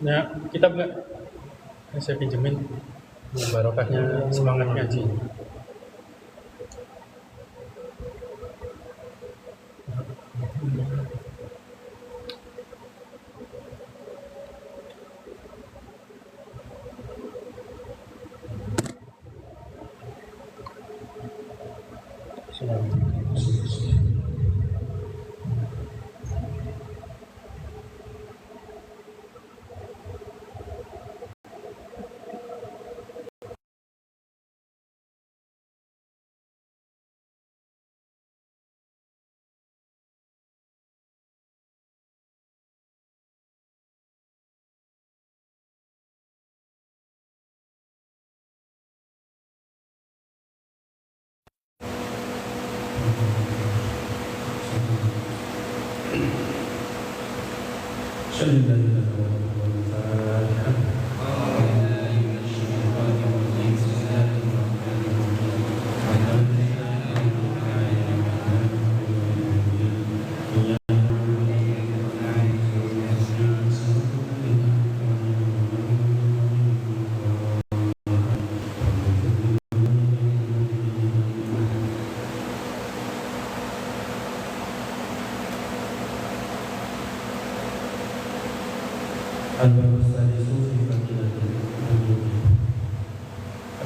Nah, kitab nggak? Saya pinjemin barokahnya semangat ngaji.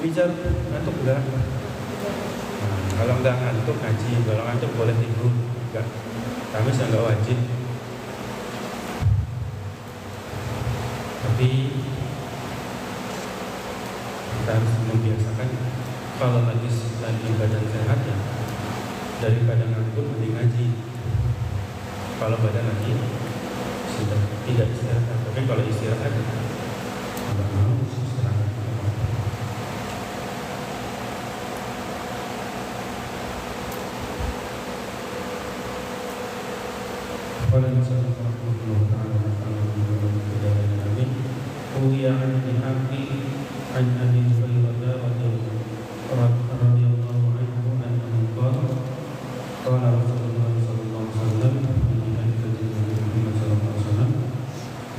Abizar ngantuk enggak? Nah, kalau enggak ngantuk ngaji, kalau ngantuk boleh tidur. Enggak, kami enggak wajib. Tapi kita harus membiasakan kalau lagi badan sehat ya daripada ngantuk mending ngaji. Kalau badan lagi sudah tidak istirahat, tapi kalau istirahat enggak mau istirahat. Qala sallallahu ta'ala amin. Uya an bihamdi an Abi Hurairah radhiyallahu anhu annahu qala qala Rasulullah sallallahu alaihi wasallam Muhammad sallallahu alaihi wasallam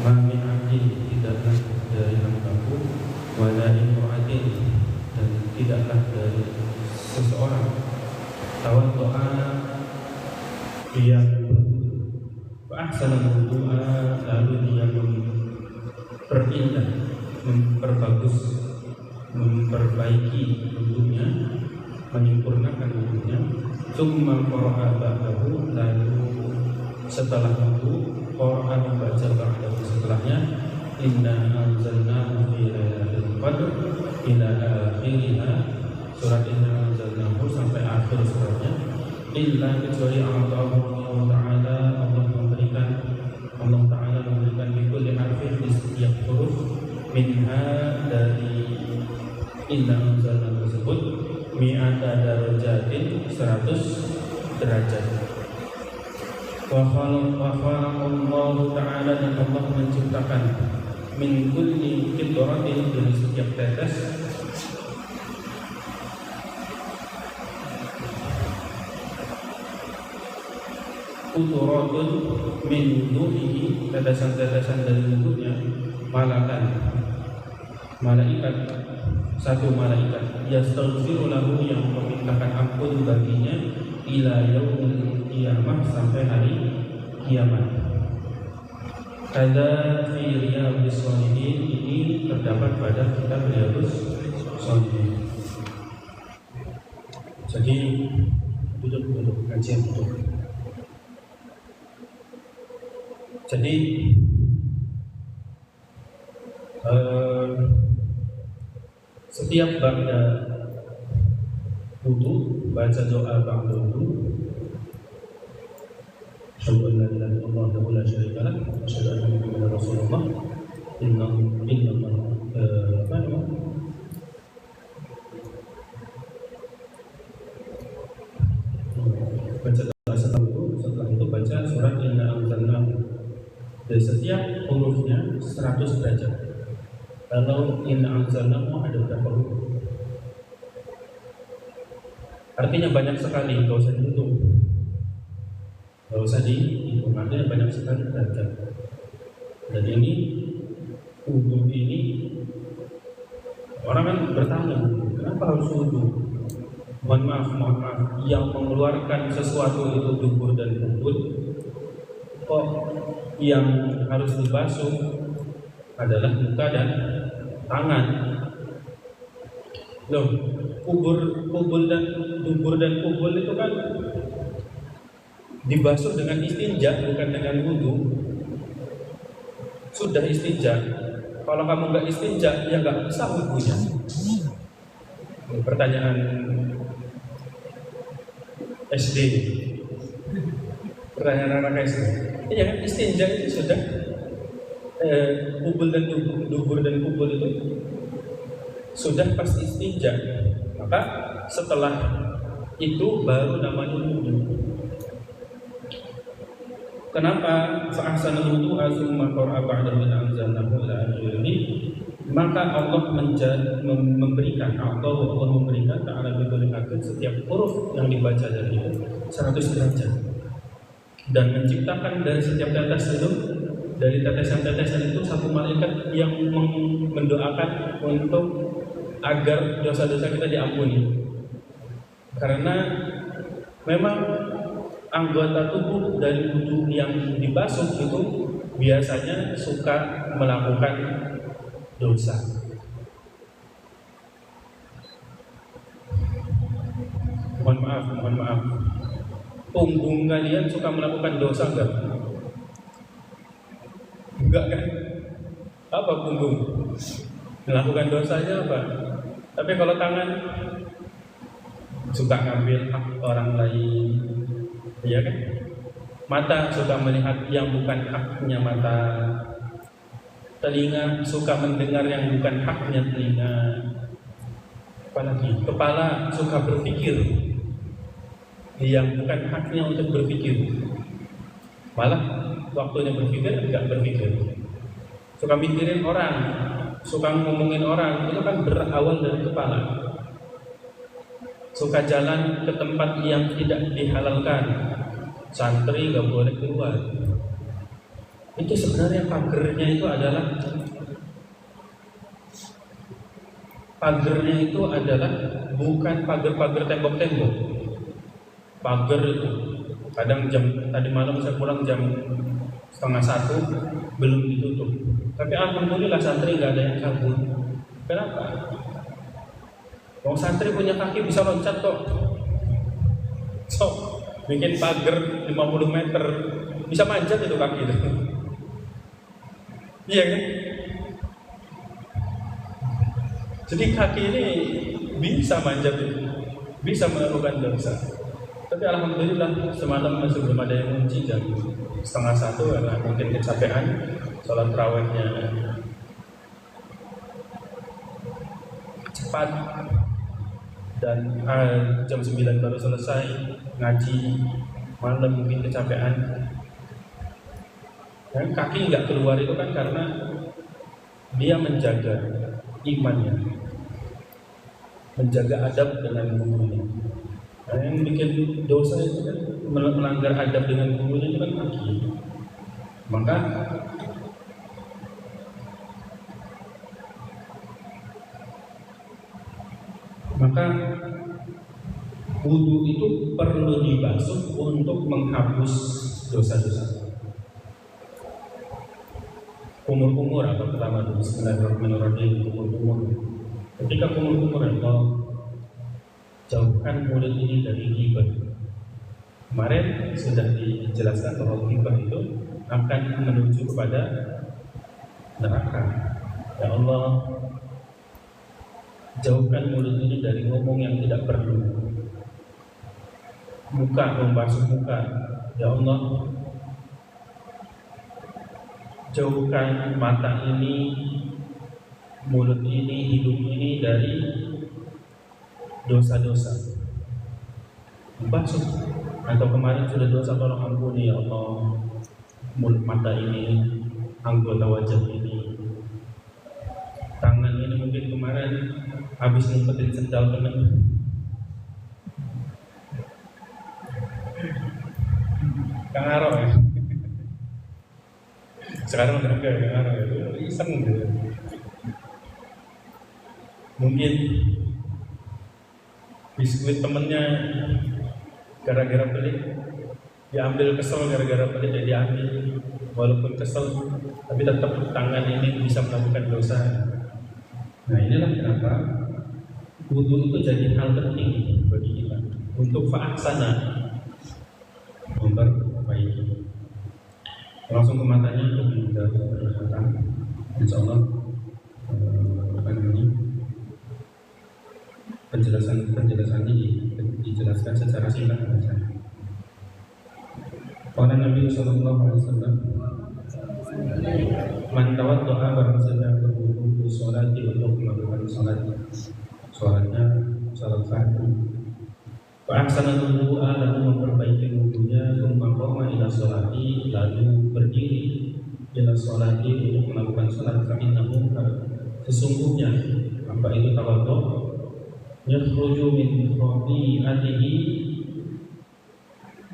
ma min 'abdin tidaklah dari hambaku wala imra'atin dan tidaklah dari seseorang tawaddu'a yang ahsana wudu'a lalu dia memperindah, memperbagus, memperbaiki wudunya, menyempurnakan wudunya. Tsumma qara'a ba'dahu, lalu setelah wudu qara'a membaca ba'dahu setelahnya inna anzalnahu fi lailatul qadr ila akhiriha, surat inna anzalnahu sampai akhir suratnya. Illa kecuali Allah Ta'ala Allah Ta'ala memberikan bikul harfin di setiap huruf minha dari inna anzalna tersebut mi'ata darajatin 100 derajat. Wa khalaqallahu ta'ala, dan Allah menciptakan min kulli fitratin, dari setiap tetes uturatun min wudu'ihi, tetesan-tetesan dari wudhunya, malaikat, satu malaikat yastaghfiru lahu, yang memintakan ampun baginya ila yaumil qiyamah, sampai hari kiamat. Kada fi riyadhis shalihin, ini terdapat pada kitab Riyadhus Shalihin. Jadi duduk kajian duduk. Jadi Eh, Setiap ba'da wudu baca doa ba'da wudu. Asyhadu an la ilaha illallah wahdahu la syarika lah, asyhadu anna Muhammadar Rasulullah. Baca doa setelah itu baca surat Inna Anzalnahu. Dan setiap hurufnya 100 derajat. Kalau Inna Anzalnahu ada berapa huruf? Artinya banyak sekali, nggak usah dihitung. Nggak usah dihitung, artinya banyak sekali derajat. Dan ini wudu ini, orang kan bertanya, kenapa harus wudu? Mohon maaf, yang mengeluarkan sesuatu itu dubur dan kubur, kok yang harus dibasuh adalah muka dan tangan? Loh, dubur dan kubur itu kan dibasuh dengan istinja, bukan dengan wudu. Sudah istinja, kalau kamu nggak istinja, ya nggak bisa wudunya. Pertanyaan SD, pertanyaan anak SD. Ya, istinja itu sudah dubur dan kubur itu sudah pasti istinja. Maka setelah itu baru namanya wudu. Kenapa fa'ahsanal wudu'a tsumma qara'a ba'dahu Inna Anzalnahu ila akhirih? Maka Allah memberikan ta'ala bidul akid setiap huruf yang dibaca dari itu 100 derajat, dan menciptakan dari setiap tetes itu, dari tetesan-tetesan itu, satu malaikat yang mendoakan untuk agar dosa-dosa kita diampuni. Karena memang anggota tubuh dari wudu yang dibasuh itu biasanya suka melakukan dosa. Mohon maaf. Punggung kalian suka melakukan dosa enggak? Enggak kan? Apa punggung? Melakukan dosanya apa? Tapi kalau tangan suka ngambil hak orang lain, iya kan? Mata suka melihat yang bukan haknya mata. Telinga suka mendengar yang bukan haknya telinga. Apalagi kepala suka berpikir yang bukan haknya untuk berpikir. Malah waktunya berpikir enggak berpikir. Suka mikirin orang, suka ngomongin orang, itu kan berawal dari kepala. Suka jalan ke tempat yang tidak dihalalkan, santri nggak boleh keluar. Itu sebenarnya pagernya itu adalah bukan pagar tembok-tembok. Pagar itu kadang tadi malam saya pulang jam 12:30 belum ditutup. Tapi alhamdulillah santri nggak ada yang kabur. Kenapa? Wong santri punya kaki bisa loncat kok. So, bikin pagar 50 meter bisa manjat itu kaki itu. Iya kan? Jadi kaki ini bisa manjat itu, bisa melakukan dosa. Tapi alhamdulillah semalam masih belum ada yang mengunci jam 12:30 karena mungkin kecapean sholat tarawihnya cepat, dan jam 9 baru selesai ngaji, malam mungkin kecapean. Dan kaki nggak keluar itu kan karena dia menjaga imannya, menjaga adab dengan gurunya. Nah, yang bikin dosa itu kan melanggar adab dengan gurunya itu kan kaki. Maka wudu itu perlu dibasuh untuk menghapus dosa-dosa. Kumur-kumur atau pertama dulu Bismillahirrahmanirrahim, kumur-kumur. Ketika kumur-kumur itu jauhkan mulut ini dari ghibah. Kemarin sudah dijelaskan bahwa ghibah itu akan menuju kepada neraka. Ya Allah, jauhkan mulut ini dari ngomong yang tidak perlu, muka membasuh muka. Ya Allah, jauhkan mata ini, mulut ini, hidung ini dari dosa-dosa. Basuh, atau kemarin sudah dosa, tolong ampuni ya Allah. Mulut, mata ini, anggota wajah ini, tangan ini mungkin kemarin habis ngumpetin sendal temen, kangaro ya. Sekarang udah enggak kangaro ya, iseng gitu. Mungkin biskuit temennya gara-gara pelit diambil, kesel gara-gara pelit ya diambil, walaupun kesel tapi tetap tangan ini bisa melakukan dosa. Nah inilah kenapa wudu itu jadi hal penting bagi kita untuk fa'aksana, memperbaiki. Langsung ke matanya untuk menghindari perhatian. Insyaallah penjelasan ini dijelaskan secara singkat saja. Qala Nabi sallallahu alaihi wasallam, man tawadda'a barang siapa berwudu sholat untuk melakukan sholatnya salat fardu, fa ahsana wudu'a, lalu memperbaiki wudunya, tsumma qama ila sholati, lalu berdiri ila sholati untuk melakukan sholat, fa innahu, sesungguhnya apa itu tawaddu, yakhruju min khati'atihi,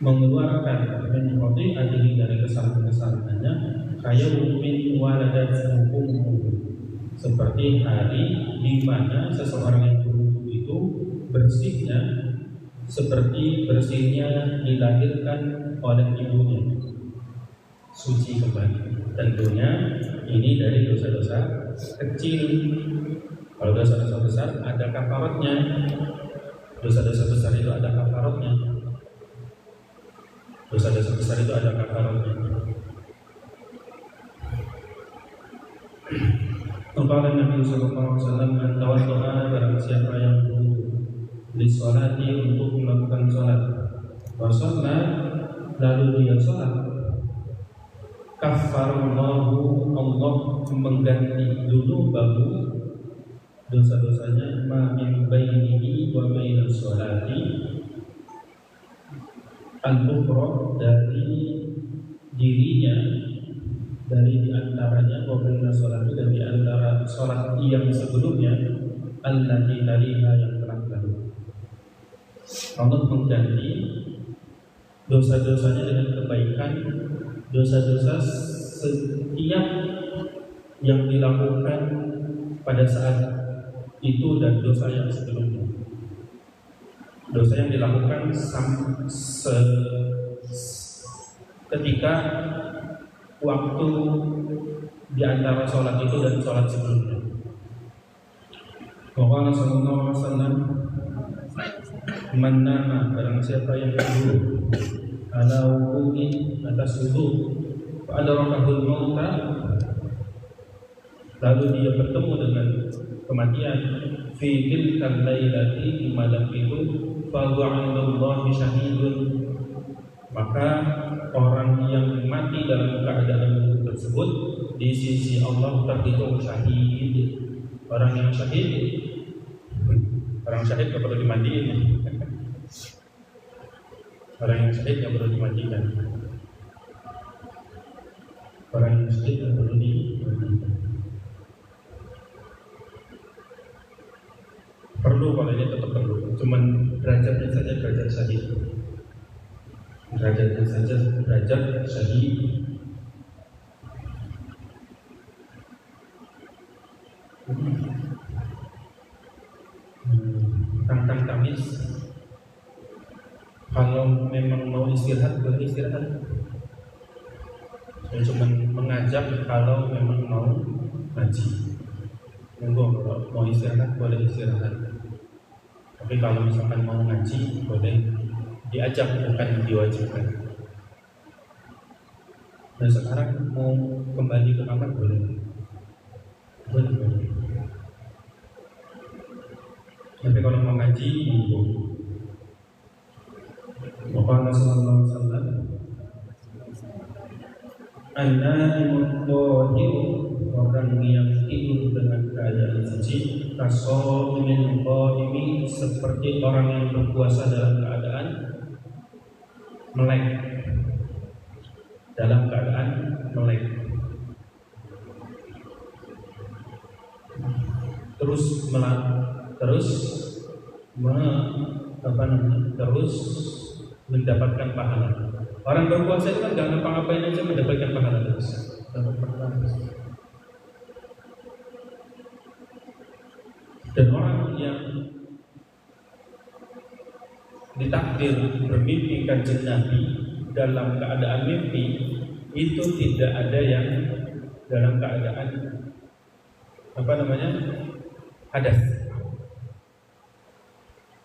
mengeluarkan min khati'atihi dari kesalahan-kesalahannya, kayaumin waladatuhu ummuhu, seperti hari di mana seseorang yang berwudu itu bersihnya seperti bersihnya dilahirkan oleh ibunya, suci kembali. Tentunya ini dari dosa-dosa kecil. Kalau dosa-dosa besar ada kafaratnya. Dosa-dosa besar itu ada kafaratnya. Dosa-dosa besar itu ada kafaratnya. Qala Nabi sallallahu alaihi wasallam, man tawadda'a, barang siapa yang berwudu li sholati, untuk melakukan sholat, wa shalla, lalu dia sholat, kaffarallahu, Allah mengganti dzunubahu, dosa-dosanya, ma min bainihi wa baina sholati al-ukhra, dari dirinya, dari diantaranya, wa baina sholati, dan diantara sholat yang sebelumnya, allati taliha, yang telah lalu. Allah mengganti dosa-dosanya dengan kebaikan. Dosa-dosa setiap yang dilakukan pada saat itu dan dosa yang sebelumnya. Dosa yang dilakukan ketika waktu di antara sholat itu dan sholat sebelumnya. Qala sallallahu alaihi wasallam, man nama, barang siapa yang tidur ala wudu'in, atas wudu, fa adrakahul mauta, lalu dia bertemu dengan kematian, fi tilkal lailati, di malam itu, fa wa'indallahi syahidun, maka orang yang mati dalam keadaan wudu tersebut di sisi Allah terhitung syahid. Orang yang syahid, orang syahid tidak perlu dimandiin. Orang yang syahid yang perlu dimandikan. Orang yang syahid yang perlu dimandikan. Perlu, kalau ini tetap perlu. Cuman derajatnya saja derajat syahid. Derajatnya saja derajat syahid. Tentang Kamis, kalau memang mau istirahat, boleh istirahat. Saya cuma mengajak kalau memang mau ngaji. Monggo, kalau mau istirahat boleh istirahat. Tapi kalau misalkan mau ngaji, boleh diajak, bukan diwajibkan. Dan sekarang mau kembali ke kamar boleh. Boleh. Tapi kalau mau ngaji, Muhammad sallallahu alaihi wasallam, an-naimut thahir, orang yang tidur dengan keadaan suci, kasawmin qaimi, seperti orang yang berpuasa dalam keadaan melek. Dalam keadaan melek. Terus mendapatkan pahala. Orang berpuasa itu kan gak ngapa-ngapain aja mendapatkan pahala terus. Dan orang yang ditakdir bermimpi kanjeng Nabi dalam keadaan mimpi, itu tidak ada yang dalam keadaan hadas.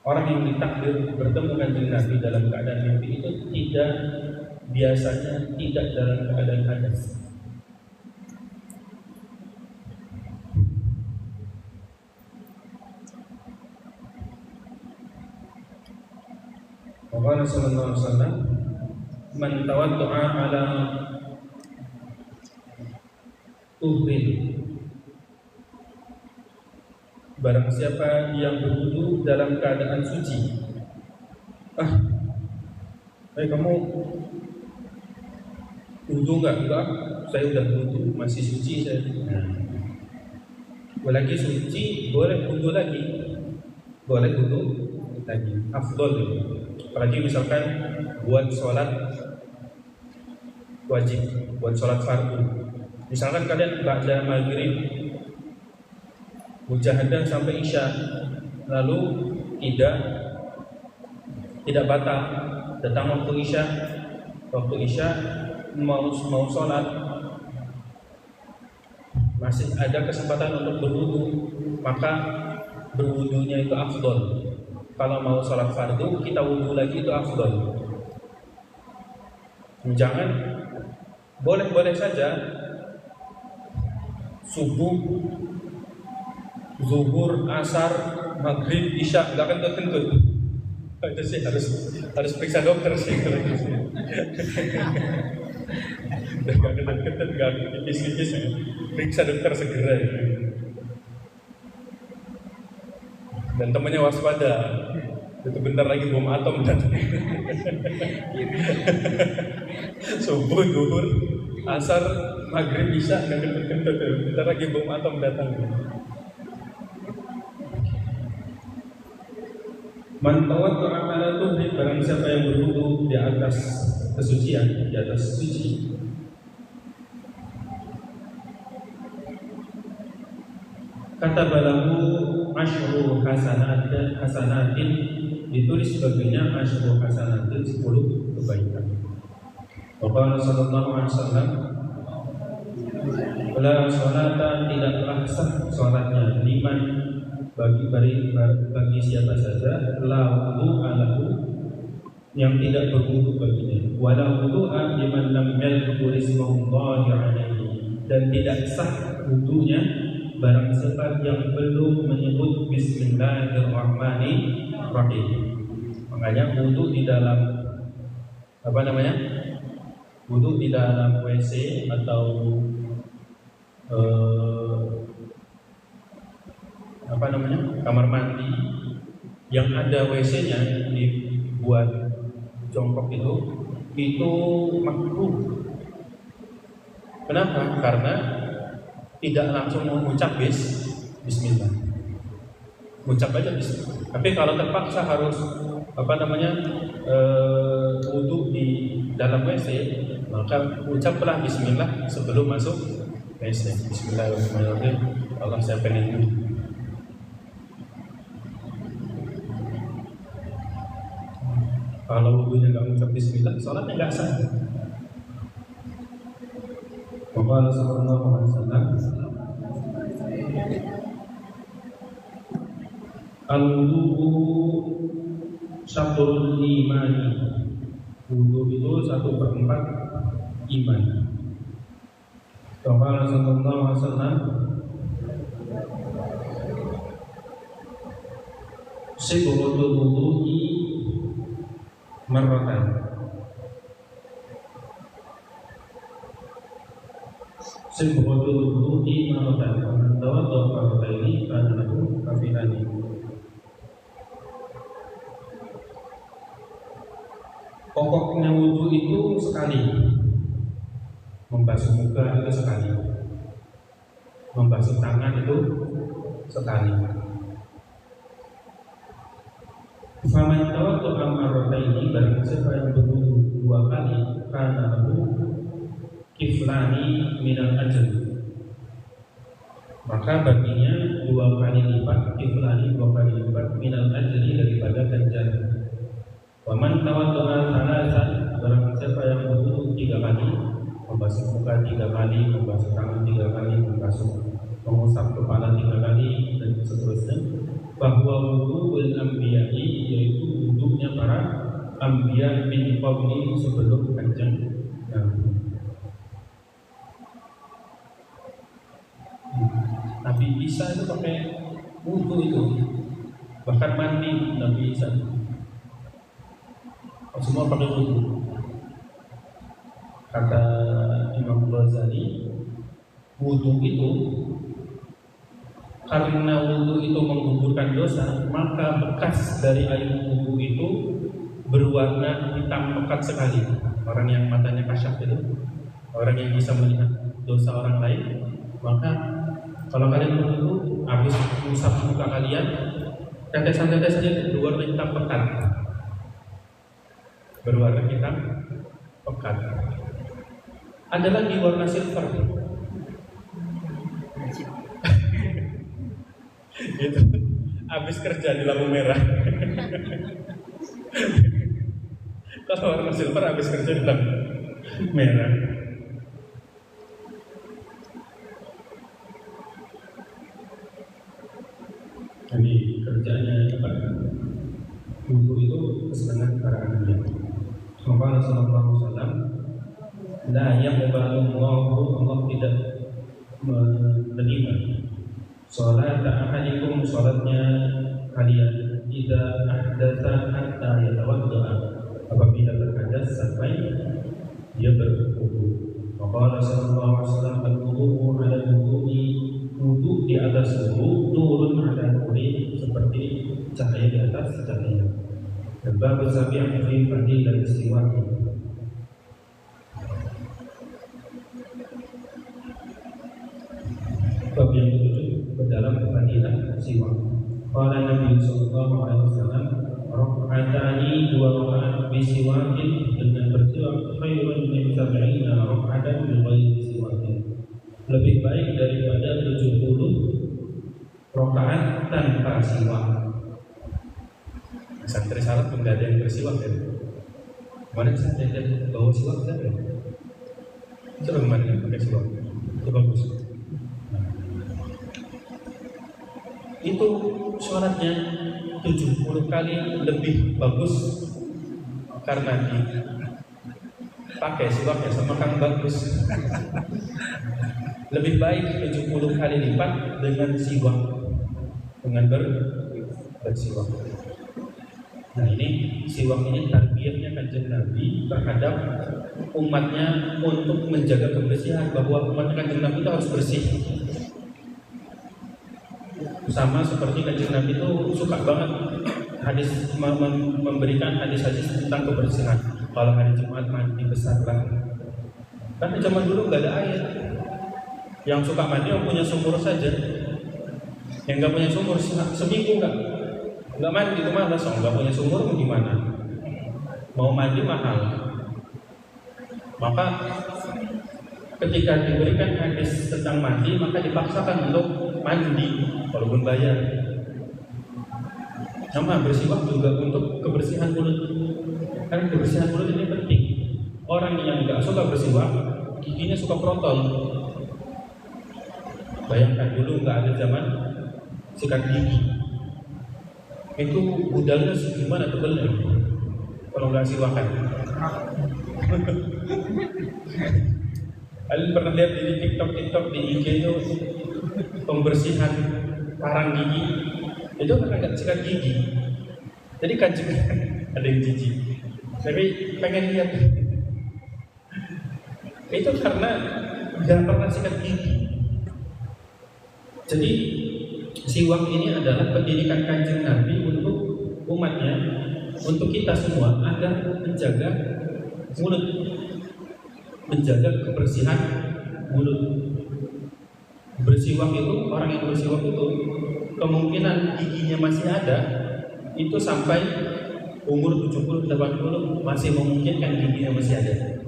Orang yang ditakdir bertemu kanjeng Nabi dalam keadaan mimpi itu biasanya tidak dalam keadaan hadas. Muhammad sallallahu alaihi wasallam, man tawaddu'a ala tuhrin, barang siapa yang berwudu dalam keadaan suci. Kamu wudu enggak? Saya udah wudu, masih suci saya. Lagi suci, boleh wudu lagi. Afdol. Apalagi misalkan buat sholat wajib, buat sholat fardu. Misalkan kalian ba'da maghrib mujahadah sampai isya, lalu tidak batal, datang waktu isya mau sholat, masih ada kesempatan untuk berwudu, maka berwudunya itu afdol. Kalau mau sholat fardu kita wudu lagi, itu afdol. Jangan boleh saja subuh, zuhur, asar, maghrib, isya, nggak akan kentut. Itu sih harus periksa dokter sih kalau gitu. Nggak kentut, nggak kipis-kipis ya. Periksa dokter segera ya. Dan temannya waspada, itu bentar lagi bom atom datang. Subuh, zuhur, asar, maghrib, isya, nggak kentut-kentut, bentar lagi bom atom datang. Man tawaddu'a ala tuhri, barang siapa yang berwudu di atas kesucian, di atas suci, kata balahu asyru hasanatin, ditulis baginya asyru hasanatin, 10 kebaikan. Qala sallallahu alaihi wasallam, la sholata, tidaklah sah sholatnya, liman, bagi siapa saja, la wudu'a lahu, yang tidak berwudu baginya, wala wudu'a liman lam yadhkur ismallahi alaihi, dan tidak sah wudunya barang siapa yang belum menyebut Bismillahirrahmanirrahim. Makanya wudu di dalam wudu di dalam WC atau kamar mandi yang ada WC-nya dibuat jongkok itu makruh. Kenapa? Karena tidak langsung mengucap bismillah. Mengucap aja bismillah. Tapi kalau terpaksa harus wudu di dalam WC, maka ucaplah bismillah sebelum masuk WC. Bismillahirrahmanirrahim. Allah, saya pengen dulu. Kalau wudunya nggak mengucap bismillah, sholatnya nggak sah. Qala sallallahu alaihi wasallam, al-wudu syatrul imani, wudu itu 1/4 iman. Qala sallallahu alaihi wasallam, Sibghatul wudu'i marratan. Sibghatul wudu'i marratan. Man tawadda'a marrataini kana lahu kafilani. Pokoknya wudu itu sekali. Membasuh muka itu sekali. Membasuh tangan itu sekali. Faman tawadda'a marrataini, barang siapa yang berwudu 2 kali, kana lahu kiflani minal ajr, maka baginya 2 kali lipat, kiflani 2 kali lipat minal ajri, daripada ganjaran. Waman tawadda'a thalathan, barang siapa yang berwudu 3 kali, membasuh muka 3 kali, membasuh tangan 3 kali, mengusap kepala 3 kali, dan seterusnya, bahwa wudu'ul anbiya'i, yaitu wudu'nya para anbiya min qabli, sebelum kanjeng Nabi. Nabi Isa itu pakai wudu itu, bahkan mandi Nabi Isa. Semua pakai wudu. Kata Imam Ghazali, wudu itu karena wudu itu menggugurkan dosa, maka bekas dari air wudu itu berwarna hitam pekat sekali. Orang yang matanya kasyaf itu, orang yang bisa melihat dosa orang lain, maka kalau kalian berwudu, habis mengusap muka kalian, tetesan-tetesan itu berwarna hitam pekat, berwarna hitam pekat. Ada lagi warna silver. Itu habis kerja di lampu merah. Kalau warna silver habis kerja di lampu merah. Jadi kerjanya apa? Wudu itu kesenangan para anbiya. Maka Rasulullah SAW, la yaqbalu Allahu, Allah tidak menerima salat ahadikum, salatnya kalian, idza ahdatsa hatta yatawadda, apabila berhadas sampai dia berwudu. Maka Rasulullah SAW, al-wudu ala wudu'i, wudu di atas wudu, nurun ala nuri, seperti cahaya di atas cahaya. Dan bab sabi'ah fi fadilah istiwa'i. Bab yang ketujuh dalam fadilah siwak. Qala Nabi sallallahu alaihi wasallam, rak'atani, 2 rakaat bisiwakin, dengan bersiwak, khairun min 70 rak'atan bi ghairi siwakin, lebih baik daripada 70 rakaat tanpa siwak. Santri salaf pun gak ada yang bersiwak ya. Mana santri yang bawa siwak kan ya? Coba kemana yang pakai siwak? Itu bagus. Itu sholatnya 70 kali lebih bagus karena dipakai siwaknya sama kang bagus. Lebih baik 70 kali lipat dengan siwak, dengan bersiwak. Nah ini siwak ini tarbiyahnya kanjeng Nabi terhadap umatnya untuk menjaga kebersihan, bahwa umat kanjeng Nabi itu harus bersih. Sama seperti kanjeng Nabi itu suka banget hadis, memberikan hadis-hadis tentang kebersihan. Kalau hari Jumat mandi besar lah. Karena zaman dulu nggak ada air. Yang suka mandi yang punya sumur saja. Yang nggak punya sumur seminggu nggak mandi itu malas, nggak punya sumur mau gimana? Mau mandi mahal. Maka ketika diberikan hadis tentang mandi, maka dipaksakan untuk mandi walaupun bayar. Sama bersiwak juga untuk kebersihan mulut. Karena kebersihan mulut ini penting. Orang yang nggak suka bersiwak, giginya suka protol. Bayangkan dulu nggak ada zaman sikat gigi. Itu budalnya gimana tebelnya kalau nggak siwakan. Kalian pernah lihat di TikTok di IG itu pembersihan karang gigi, itu kan nggak sikat gigi, Jadi kancing ada yang jijik, tapi pengen lihat. Itu karena nggak pernah sikat gigi. Jadi siwak ini adalah pendidikan Kanjeng Nabi untuk umatnya, untuk kita semua agar menjaga mulut, menjaga kebersihan mulut. Bersiwak itu, orang yang bersiwak itu kemungkinan giginya masih ada itu sampai umur 70-80 masih memungkinkan giginya masih ada.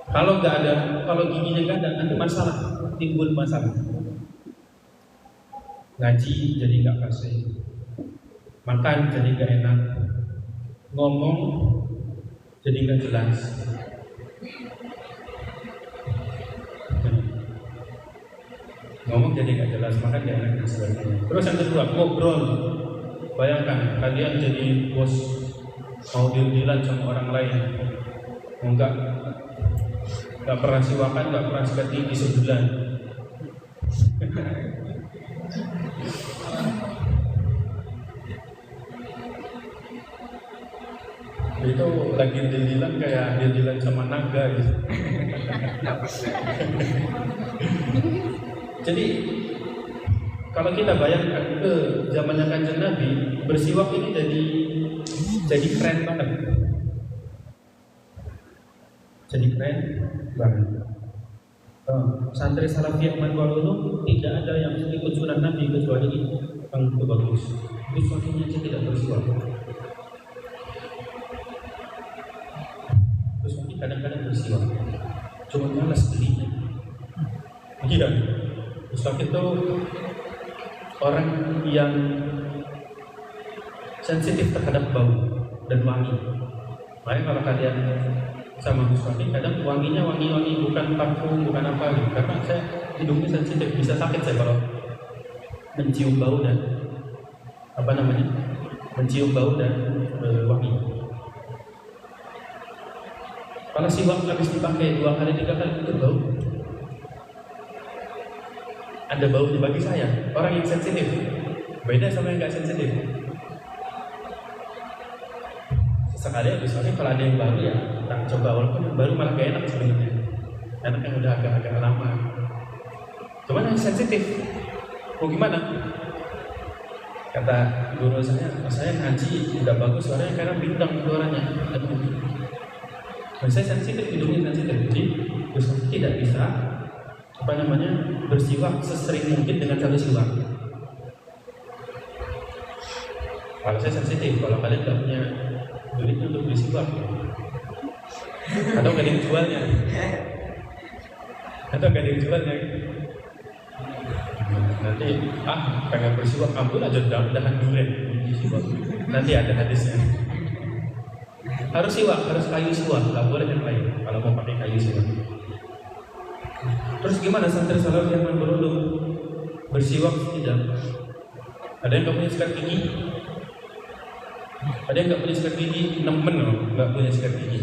Kalau nggak ada, kalau giginya nggak ada, nanti masalah, timbul masalah. Ngaji jadi nggak fasih, makan jadi nggak enak, ngomong jadi nggak jelas. Ngomong jadi nggak jelas, makan nggak enak dan sebagainya. Terus yang kedua, ngobrol. Bayangkan kalian jadi bos, mau deal-dealan sama orang lain, nggak pernah siwakan, nggak pernah sikat gigi sebulan. Itu lagi deal-dealan kayak deal-dealan sama naga gitu. Jadi kalau kita bayangkan ke zamannya Kanjeng Nabi, bersiwak ini jadi keren banget. Jadi keren banget. Santri Salafiyah Manwalulu tidak ada yang ikut sunnah Nabi kecuali yang itu bagus. Itu suaminya aja tidak bersiwak. Terus kadang-kadang bersiwak, cuma malas belinya. Iya. Ustaz itu orang yang sensitif terhadap bau dan wangi. Makanya kalau kalian sama Gus Waki, kadang wanginya wangi-wangi bukan parfum, bukan apa gitu. Karena saya hidungnya sensitif, bisa sakit saya kalau mencium bau dan mencium bau dan wangi. Kalau siwak habis dipakai 2 kali 3 kali itu bau. Ada baunya bagi saya, orang yang sensitif. Beda sama yang nggak sensitif. Sesekali habis ini kalau ada yang baru ya tak coba, walaupun yang baru malah gak enak sebenarnya. Enak yang udah agak lama. Cuman yang sensitif, mau gimana? Kata guru saya ngaji nggak bagus suaranya karena bintang suaranya. Dan saya sensitif, hidungnya sensitif, jadi tidak bisa bersiwak sesering mungkin dengan satu siwak. Kalau saya sensitif, kalau kalian nggak punya duit untuk beli siwak, atau nggak ada yang jualnya, nanti pengen bersiwak, ambil aja dahan durian di siwak. Nanti ada hadisnya. Harus siwak, harus kayu siwak, nggak boleh yang lain. Kalau mau pakai kayu siwak. Terus gimana santri salaf yang berulung bersiwak tidak? Ada yang nggak punya sikat gigi? Ada yang nggak punya sikat gigi? Nemen loh, nggak punya sikat gigi.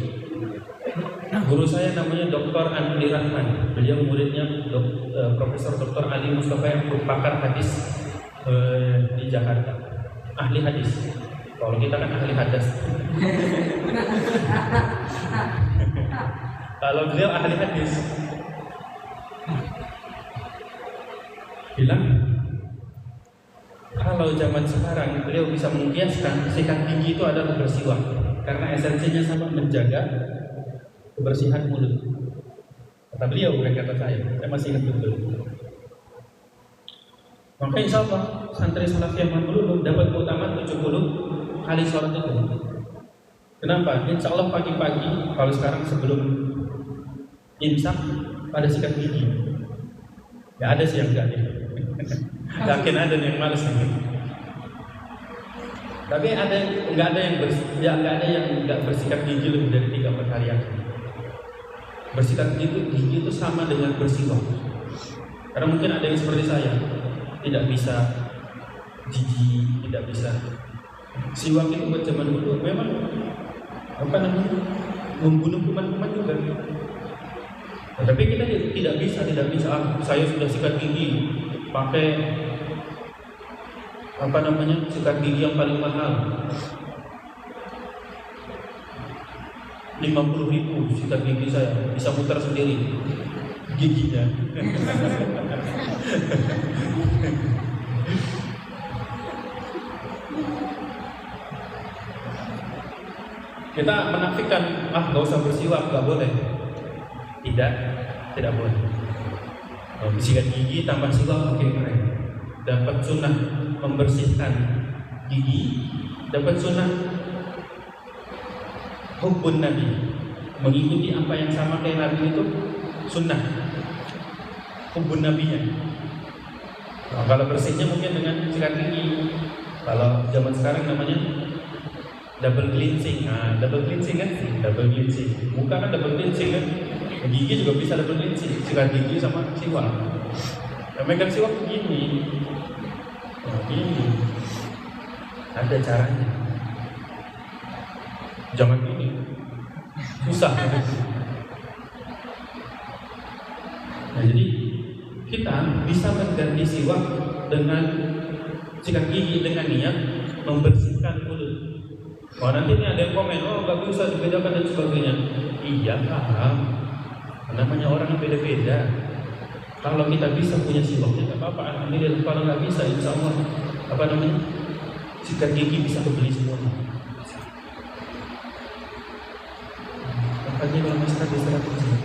Guru saya namanya Dr. Andri Rahman. Beliau muridnya Profesor Dr. Ali Mustafa yang pakar hadis di Jakarta. Ahli hadis. Kalau kita kan ahli hadas. Kalau beliau ahli hadis, bilang kalau zaman sekarang beliau bisa mengkiaskan sikat gigi itu adalah bersiwak, karena esensinya sama, menjaga kebersihan mulut. Kata beliau, bukan kata saya masih ingat betul. Maka insya Allah santri salafiyah Manwalulu dapat keutamaan 70 kali sholat itu. Kenapa? Insya Allah pagi-pagi, kalau sekarang sebelum imsak pada sikat gigi. Gak ada sih yang gak ada. Yakin ada yang males nih. Tapi nggak ada yang nggak bersikat gigi lebih dari 3-4 hari aja. Bersikat gigi itu sama dengan bersiwak. Karena mungkin ada yang seperti saya, tidak bisa gigi, tidak bisa. Siwak itu buat zaman dulu memang membunuh kuman-kuman juga. Nah, tapi kita tidak bisa. Saya sudah sikat gigi pakai sikat gigi yang paling mahal. 50.000 sikat gigi saya, bisa muter sendiri giginya. Kita menafikan, gak usah bersiwak, gak boleh. Tidak boleh. Sikat gigi tambah siwak makin keren. Dapat sunnah membersihkan gigi, dapat sunnah hubbun Nabi, mengikuti apa yang sama kayak Nabi itu sunnah hubbun Nabinya. Kalau bersihnya mungkin dengan sikat gigi. Kalau zaman sekarang namanya double cleansing. Double cleansing kan? Double cleansing. Muka kan double cleansing kan? Gigi juga bisa double cleansing. Sikat gigi sama siwak. Megang siwak begini. Begini. Ada caranya. Jangan gini. Susah. Nah, jadi kita bisa mengganti siwak dengan sikat gigi dengan niat membersihkan mulut. Nanti ini ada yang komen, gak bisa dibedakan dan sebagainya. Iya, paham. Namanya orang yang beda-beda. Kalau kita bisa punya siwaknya, gak apa-apa. Alhamdulillah. Kalau gak bisa, insya Allah sikat gigi bisa kebeli semua. Makanya kalau masyarakat istirahat di sini,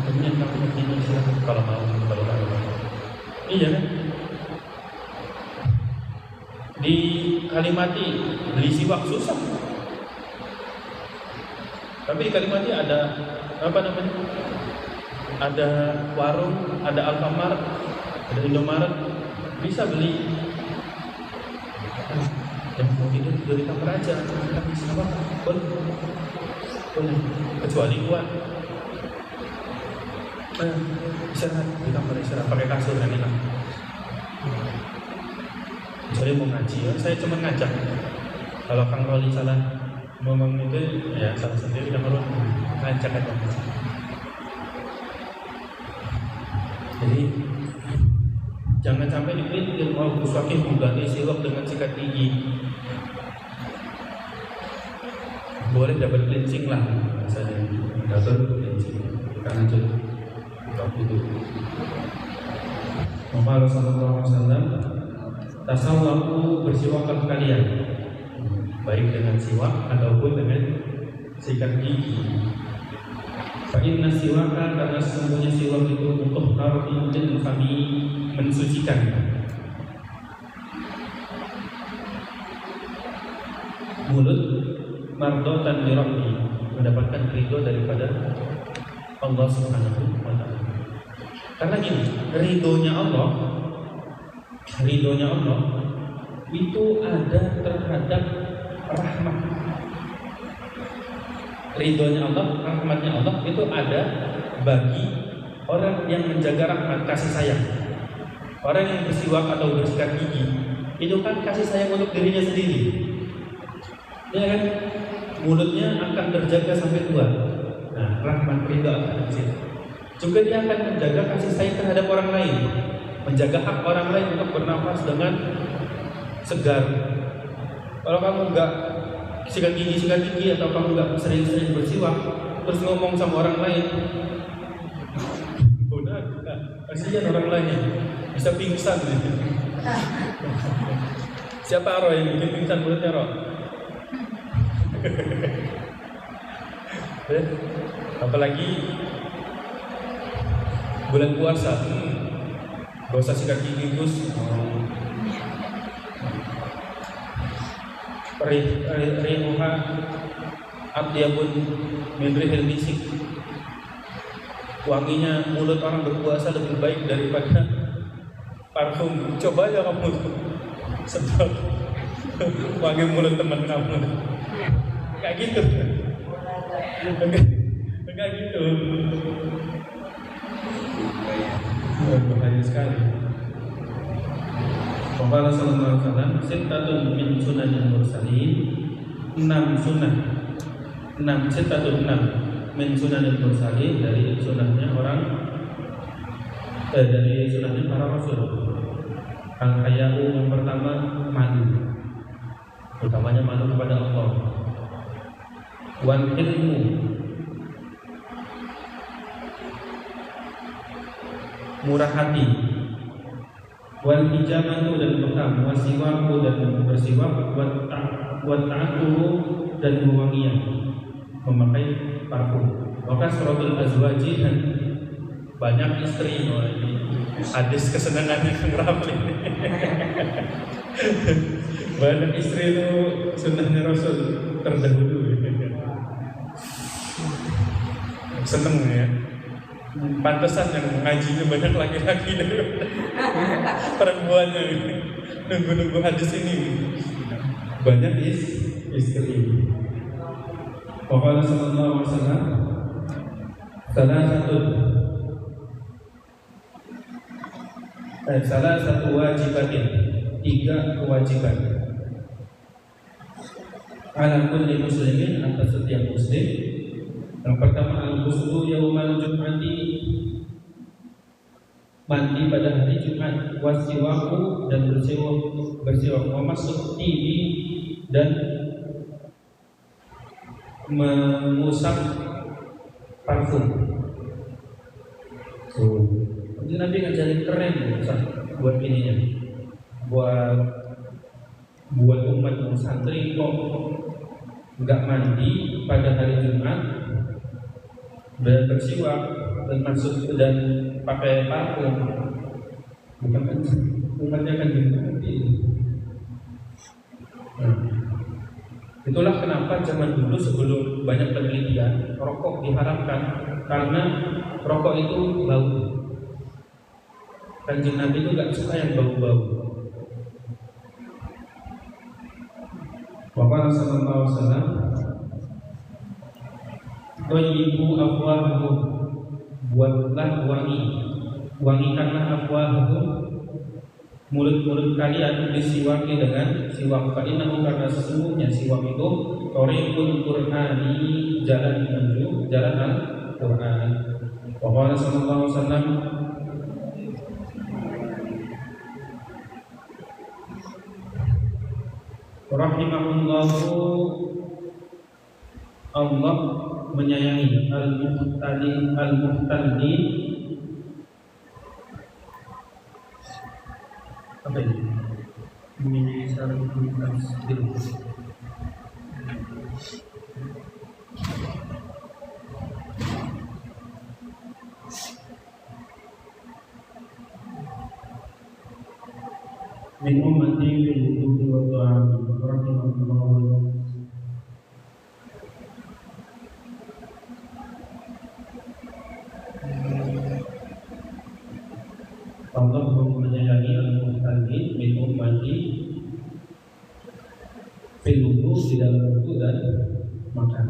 kemudian kamu istirahat kalau mau. Iya kan? Di Kalimati beli siwak susah. Tapi di Kalimati ada ada warung, ada Alfamart, ada Indomaret, bisa beli. Yang mau tidur di kamar aja, kita bisa apa? Boleh. Kecuali kuat. Istirahat di kamar, istirahat pakai kasur kan enak. Saya mau ngaji, saya cuma ngajak. Kalau Kang Roli salah ngomong itu, ya salah sendiri. Kang Roli ngajak aja. Jadi jangan sampai dipikir Gus Wakil mengganti siwak dengan sikat gigi. Boleh double cleansing lah, misalnya double cleansing karena itu. Maka Rasulullah SAW tasawwafu bersiwaklah kalian, baik dengan siwak ataupun dengan sikat gigi. Fa'inna siwaka, karena sesungguhnya siwak itu untuk taruhin dan kami mensucikan. Mulut mardotan lirabbi, mendapatkan ridho daripada Allah Subhanahu wa ta'ala. Karena gini, ridhonya Allah itu ada terhadap rahmat. Ridhonya Allah, rahmatnya Allah itu ada bagi orang yang menjaga rahmat, kasih sayang. Orang yang bersiwak atau bersikat gigi itu kan kasih sayang untuk dirinya sendiri. Ya kan? Mulutnya akan terjaga sampai tua. Nah, rahmat ridho akan di situ. Juga dia akan menjaga kasih sayang terhadap orang lain, menjaga hak orang lain untuk bernafas dengan segar. Kalau kamu enggak sikat gigi atau kamu enggak sering-sering bersiwak, terus ngomong sama orang lain, kasihan orang lain bisa pingsan gitu. Siapa Roh yang bikin pingsan mulutnya Roh? Apalagi bulan puasa, gak usah sikat gigi Gus. Rihuha atyabun min rihil misik. Wanginya mulut orang berpuasa lebih baik daripada parfum. Coba ya kamu sedot wangi mulut teman kamu. Kayak gitu. Enggak gitu. Bahaya sekali. Qala sallallahu alaihi wasallam, sittatun min sunanil mursalin, 6 sunnah. 6 min sunanil mursalin, dari sunnahnya orang dari sunnahnya para rasul. Al-haya'u yang pertama malu, utamanya malu kepada Allah. Wal ilmu, murah hati. Wal hijamatu dan bekam, wasiwaku dan bersiwak, wat ta'aturu dan wewangian, memakai parfum. Maka suratul azwaji dan banyak istri. Hadis kesenangannya Kang Rafli. Banyak istri itu sunnahnya Rasul terdahulu. Seneng ya. Pantesan yang mengajinya banyak laki-laki daripada perempuannya. Nunggu-nunggu hadis ini. Banyak istri. Pokoknya sallallahu alaihi wasallam salah satu wajibatin, 3 kewajiban ala kulli muslimin, atas setiap muslim. Yang pertama al-ghuslu yaumal jum'ati, mandi pada hari Jumat, wasiwaku dan bersiwak, memasuk tibi dan mengusap parfum. Jadi Nabi ngajarin keren buat ininya, buat umat santri kok nggak mandi pada hari Jumat, bersiwak dan masuk dan pakai parfum, bukan kan umatnya kan nanti. Itulah kenapa zaman dulu sebelum banyak penelitian rokok diharamkan, karena rokok itu bau. Kanjeng Nabi itu gak suka yang bau-bau. Bapak sallallahu alaihi wasallam, "Thayyibu afwahakum", buatlah wangikanlah afwahakum, mulut-mulut kalian, disiwaki dengan siwak. Fa innahu, karena sesungguhnya siwak itu thariqul qur'ani, jalan menuju jalan Al-Qur'an. Bapak sallallahu alaihi wasallam, rahimahullahu, Allah menyayangi al-muhtali apa ini? Menyayangi secara min ummati fil wudu'i wa ta'ami, rahimahullah. Allah menyayangi al-muhtadin min ummati fil wudu', di dalam wudu dan makan.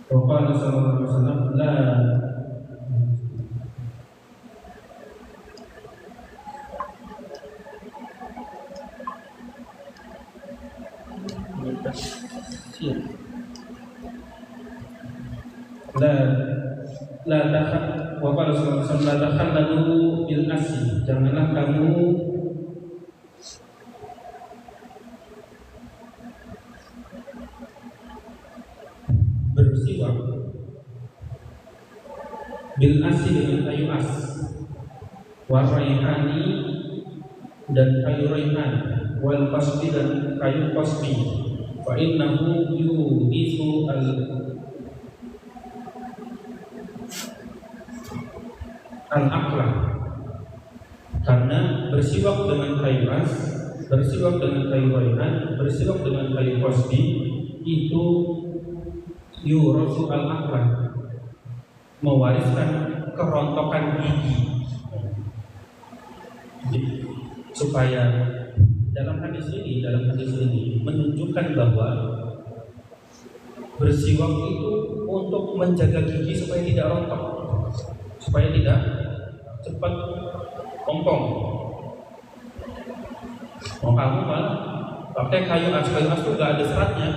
Qala sallallahu alaihi wasallam, la la takhallalu bil asli, janganlah kamu bersiwak bil asli, dengan kayu as, wa raihani dan kayu raihan, wal qasbi dan kayu qasbi. Fa innahu yuhisu al-aqlah, karena bersiwak dengan kayu as, bersiwak dengan kayu raihan, bersiwak dengan kayu qasbi itu yurasu al-aqlah, mewariskan kerontokan gigi. Supaya dalam hadis ini menunjukkan bahwa bersiwak itu untuk menjaga gigi supaya tidak rontok, supaya tidak cepat ompong. Mau kamu malah pakai kayu as itu nggak ada seratnya.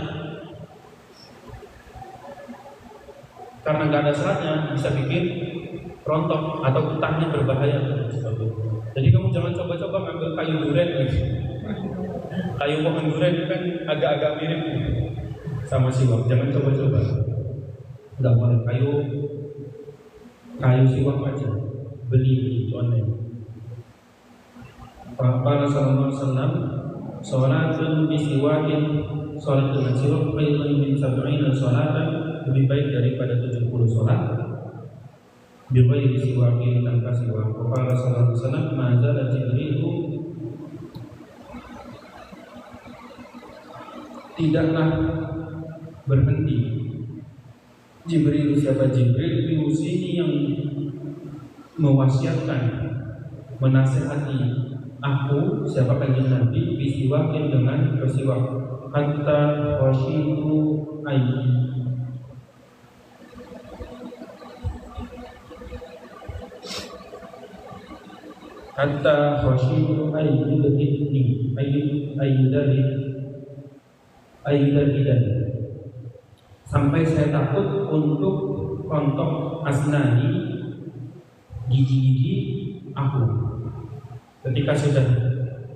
karena nggak ada seratnya bisa bikin rontok atau getahnya berbahaya. Jadi kamu jangan coba-coba ngambil kayu duren gitu. Kayu pohon duren itu kan agak-agak mirip sama siwak, jangan coba-coba. Nggak boleh kayu siwak aja, beli online. Qala sallallahu alaihi wasallam, salatun bisiwakin, salat dengan siwak khairun min 70 salatan, lebih baik daripada 70 salat. Bighairi siwakin, tanpa siwak. Qala sallallahu alaihi wasallam, ma zala Jibrilu, tidaklah berhenti Jibril, siapa Jibril, diusini yang mewasiatkan, menasihati aku, siapa kanjeng Nabi, bisiwakin, dengan bersiwak, hatta khashitu ayyi, hatta khashitu ayyudan, sampai saya takut untuk rontok asnani, gigi-gigi aku. Ketika sudah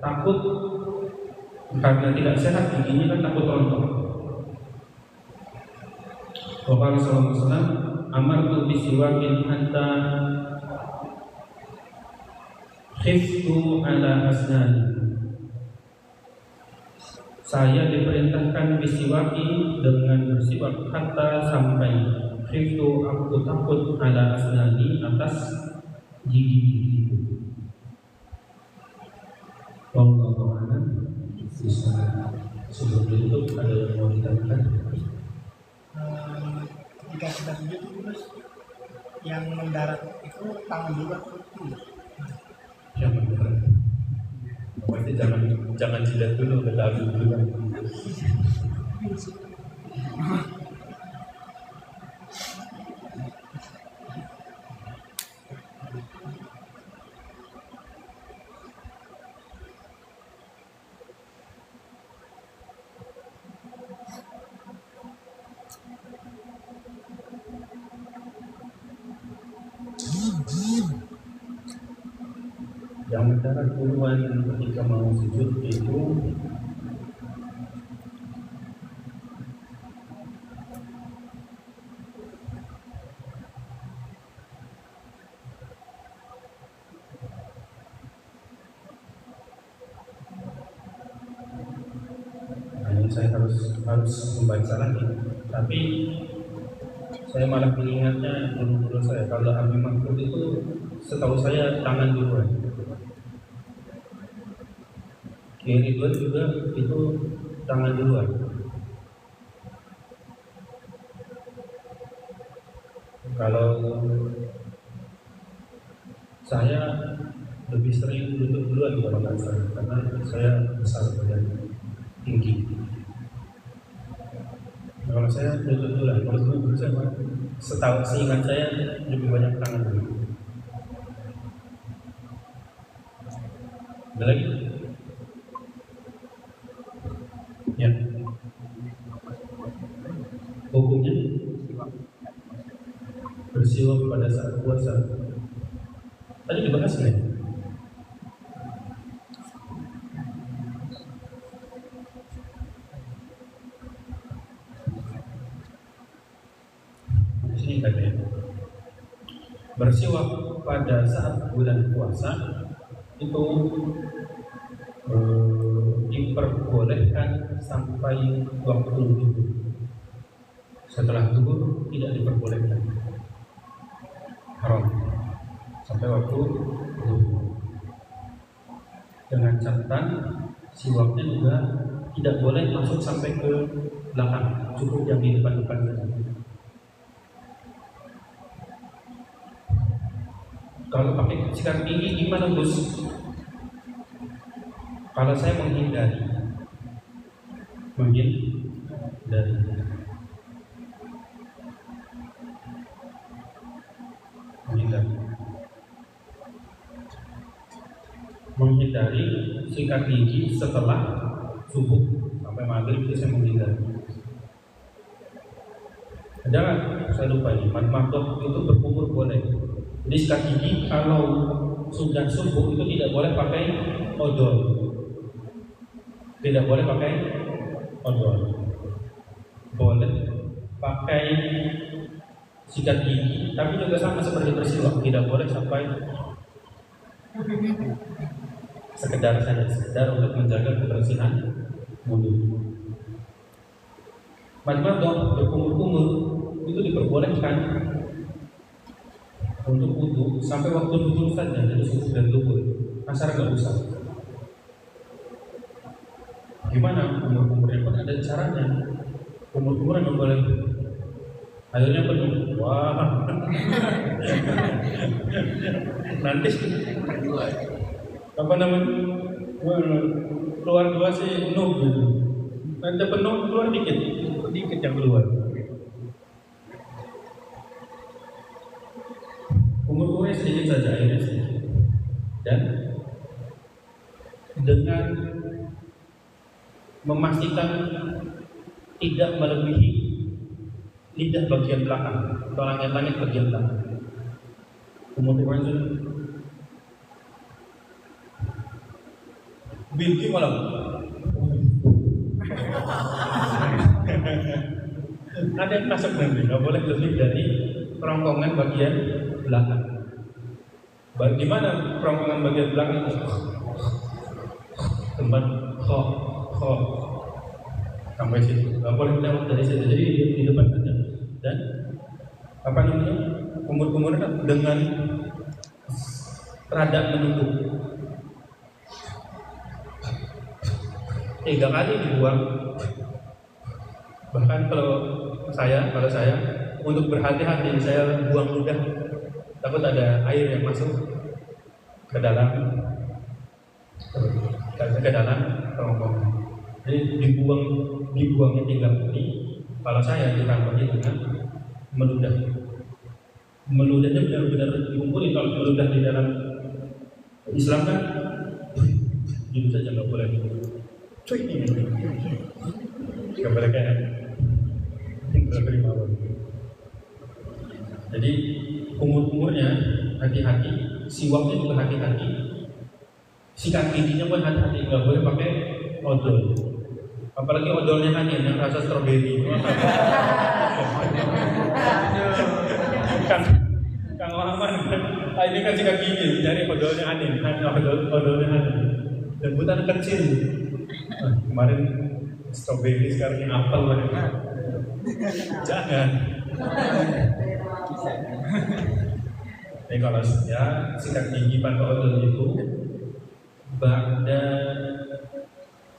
takut karena tidak sehat giginya kan takut rontok. Qala sallallahu alaihi wasallam, amartu bisiwakin hatta khiftu ala asnani, saya diperintahkan bisiwaki, dengan bersiwak, hatta sampai khiftu, aku takut, ala asnani, atas gigi-gigiku. Wallahu a'lam bishawab. Sebelum itu ada yang mau ditanyakan? Jika sudah sujud itu terus yang mendarat itu tangan dulu. Yang mendarat. Pokoknya jangan jilat dulu, ketahui dulu kan. Yang mendarat duluan ketika mau sujud itu saya harus membaca lagi, tapi saya malah mengingatnya guru-guru saya, kalau Habib Mahfud itu setahu saya tangan duluan. Kiai Ridwan juga itu tangan duluan. Kalau saya lebih sering duduk duluan kalau nggak salah, karena saya besar badan, tinggi. Kalau saya duduk duluan, kalau dulu saya setahu seingat saya lebih banyak tangan dulu. Ada lagi? Ya. Hukumnya bersiwak pada saat puasa. Tadi dibahas nggak? Di sini katanya bersiwak pada saat bulan puasa itu diperbolehkan sampai waktu zuhur. Setelah zuhur tidak diperbolehkan, haram sampai waktu zuhur. Dengan catatan siwaknya juga tidak boleh masuk sampai ke belakang, cukup yang di depan-depan saja. Kalau pakai sikat gigi gimana, Gus? Kalau saya menghindari. Menghindari sikat gigi setelah subuh sampai maghrib itu saya menghindari. Jangan, saya lupa ini, madmadah itu berkumur boleh. Jadi sikat gigi kalau sudah subuh itu tidak boleh pakai odol. Tidak boleh pakai odol. Boleh pakai sikat gigi, tapi juga sama seperti bersiwak, tidak boleh sampai sekedar untuk menjaga kebersihan mulut. Madmadah berkumur-kumur itu diperbolehkan untuk wudu sampai waktu duhur saja, jadi subuh dan duhur. Asar nggak usah. Gimana kumur-kumurnya pun ada caranya. Kumur-kumur nggak boleh. Akhirnya penuh. Wah. Nanti apa namanya? Keluar dua sih penuh gitu. Nanti penuh keluar dikit yang keluar. Umur-umurnya sedikit saja, airnya sedikit. Dan dengan memastikan tidak melebihi lidah bagian belakang atau langit-langit bagian belakang. Umur-umurnya sudah bibi malam. Ada yang masuk nanti, nggak boleh lebih dari kerongkongan bagian belakang. Bagaimana kerongkongan bagian belakang? Tempat kho sampai situ. Nggak boleh lewat dari situ. Jadi di depan saja. Dan apa namanya? Kumur-kumur dengan rada menunduk. 3 kali dibuang. Bahkan kalau saya untuk berhati-hati saya buang ludah, takut ada air yang masuk ke dalam kerongkongan. Jadi dibuangnya 3 kali. Kalau saya ditambahin dengan meludah. Meludahnya benar-benar dikumpulin. Kalau meludah di dalam Islam kan gitu saja, nggak boleh cuy ini nggak boleh kayak jadi umurnya hati-hati, siwaknya juga hati-hati, sikat giginya pun hati-hati, nggak boleh pakai odol, apalagi odolnya Hanin yang rasa stroberi. Kang Muhammad, ini kan sikat gigi, jadi odolnya Hanin, odolnya Hanin, dan bukan kecil. Kemarin stroberi, sekarang ini apel lah. Jangan. Jadi kalau ya sikat gigi pakai odol itu ba'da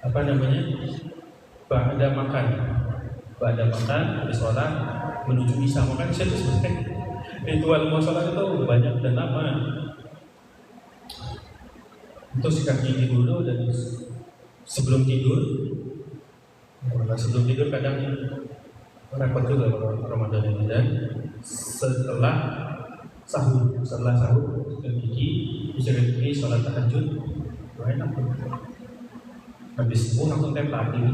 apa namanya? Ba'da makan, habis sholat menuju isya. Makan isya itu sebenarnya ritual mau sholat itu banyak dan lama. Itu sikat gigi dulu dan sebelum tidur. Nah, sebelum tidur kadang repot juga kalau Ramadan ini. Dan setelah sahur sikat gigi, sholat tahajud, enak. Habis subuh langsung tepar tidur.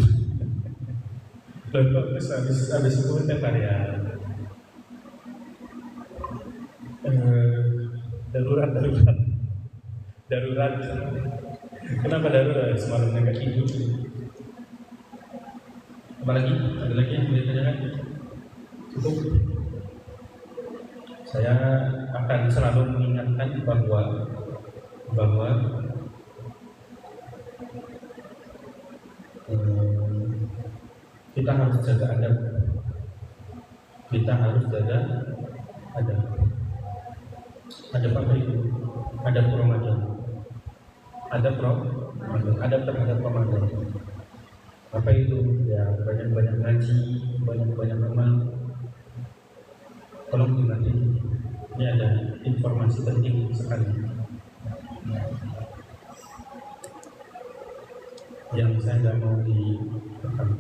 Habis subuh tepar ya. Darurat. Kenapa darurat? Semalam nggak tidur. Apalagi? Ada lagi yang boleh ditanyakan? Cukup. Saya akan selalu mengingatkan bahwa kita harus jaga adab. Adab apa itu? Adab Ramadan. Adab terhadap Ramadan. Apa itu? Ya banyak-banyak ngaji, banyak-banyak amal. Tolong dibantu. Ini ada informasi penting sekali yang saya nggak mau direkam.